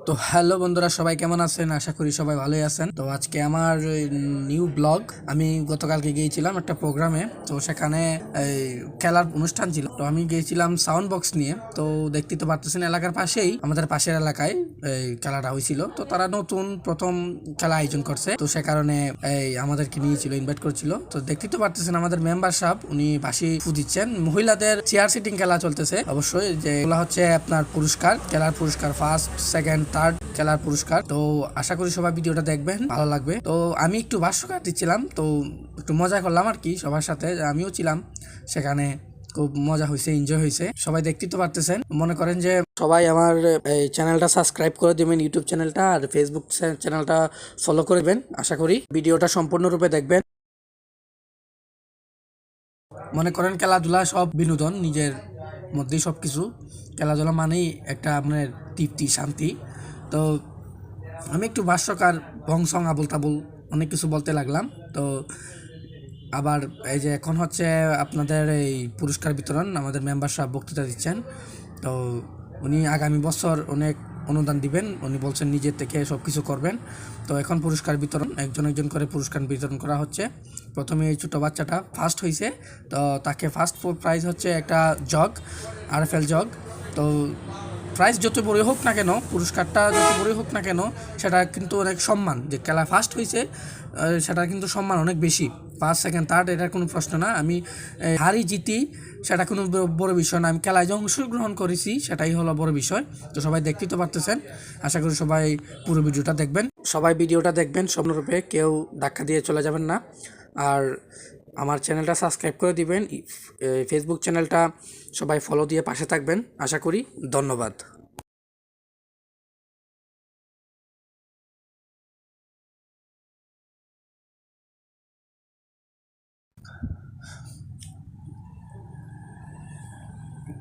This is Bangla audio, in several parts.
তো হ্যালো বন্ধুরা, সবাই কেমন আছেন? আশা করি সবাই ভালোই আছেন। তো আজকে আমার নিউ ব্লগ। আমি গতকালকে গিয়েছিলাম একটা প্রোগ্রামে, তো সেখানে এই খেলার অনুষ্ঠান ছিল। তো আমি গিয়েছিলাম সাউন্ড বক্স নিয়ে। তো দেখতে তো পারতেছেন, এলাকার পাশেই আমাদের পাশের এলাকায় এই খেলাটা হয়েছিল। তো তারা নতুন প্রথম খেলা আয়োজন করছে, তো সে কারণে এই আমাদেরকে নিয়েছিল, ইনভাইট করছিল। তো দেখতে তো পারতেছেন আমাদের মেম্বার সাহেব উনি বাঁশি ফুদিচ্ছেন। মহিলাদের চেয়ার সিটিং খেলা চলতেছে। অবশ্যই যেগুলো হচ্ছে আপনার পুরস্কার, খেলার পুরস্কার, ফার্স্ট সেকেন্ড থার্ড খেলার পুরস্কার। তো আশা করি সবাই ভিডিওটা দেখবেন, ভালো লাগবে। তো আমি একটু ভাষ্যকার দিচ্ছিলাম, তো একটু মজা করলাম আর কি সবার সাথে, আমিও ছিলাম সেখানে। খুব মজা হয়েছে, এনজয় হয়েছে। সবাই দেখতে তো পারতেছেন। মনে করেন যে সবাই আমার এই চ্যানেলটা সাবস্ক্রাইব করে দিবেন, ইউটিউব চ্যানেলটা, আর ফেসবুক চ্যানেলটা ফলো করবেন। আশা করি ভিডিওটা সম্পূর্ণরূপে দেখবেন। মনে করেন খেলাধুলা সব বিনোদন, নিজের মধ্যেই সব কিছু। খেলাধুলা মানেই একটা আপনার তৃপ্তি, শান্তি। তো আমি একটু ভাষ্যকার ভংসং আবুল তাবুল অনেক কিছু বলতে লাগলাম। তো আবার এই যে এখন হচ্ছে আপনাদের এই পুরস্কার বিতরণ, আমাদের মেম্বার সাহেব বক্তৃতা দিচ্ছেন। তো উনি আগামী বছর অনেক অনুদান দিবেন, উনি বলছেন নিজের থেকে সব কিছু করবেন। তো এখন পুরস্কার বিতরণ, একজন একজন করে পুরস্কার বিতরণ করা হচ্ছে। প্রথমে এই ছোটো বাচ্চাটা ফার্স্ট হয়েছে, তো তাকে ফার্স্ট প্রাইজ হচ্ছে একটা জগ, আরএফএল জগ। তো প্রাইজ যত বড়ই হোক না কেন, পুরস্কারটা যত বড়ই হোক না কেন, সেটা কিন্তু অনেক সম্মান। যে খেলা ফার্স্ট হয়েছে সেটা কিন্তু সম্মান অনেক বেশি। ফার্স্ট সেকেন্ড থার্ড এটার কোনো প্রশ্ন না। আমি হারি জিতি সেটা কোনো বড় বিষয় না, আমি খেলায় যে অংশগ্রহণ করেছি সেটাই হলো বড় বিষয়। তো সবাই দেখতেই তো পারতেছেন। আশা করি সবাই পুরো ভিডিওটা দেখবেন, সবাই ভিডিওটা দেখবেন সম্পূর্ণরূপে, কেউ ধাক্কা দিয়ে চলে যাবেন না। আর আমার চ্যানেলটা সাবস্ক্রাইব করে দিবেন, ফেসবুক চ্যানেলটা সবাই ফলো দিয়ে পাশে থাকবেন আশা করি। ধন্যবাদ।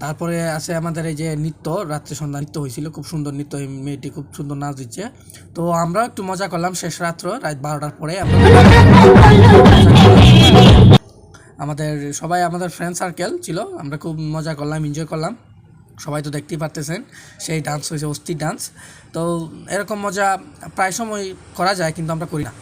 তারপরে আছে আমাদের এই যে নৃত্য, রাত্রে সন্ধ্যা নৃত্য হয়েছিল, খুব সুন্দর নৃত্য, এই মেয়েটি খুব সুন্দর নাচ দিচ্ছে। তো আমরাও একটু মজা করলাম শেষ রাত্র, রাত 12টার পরে আমাদের সবাই, আমাদের ফ্রেন্ড সার্কেল ছিল, আমরা খুব মজা করলাম, এনজয় করলাম। সবাই তো দেখতেই পারতেছেন, সেই ডান্স হয়েছে অস্থির ডান্স। তো এরকম মজা প্রায় সময় করা যায়, কিন্তু আমরা করি না।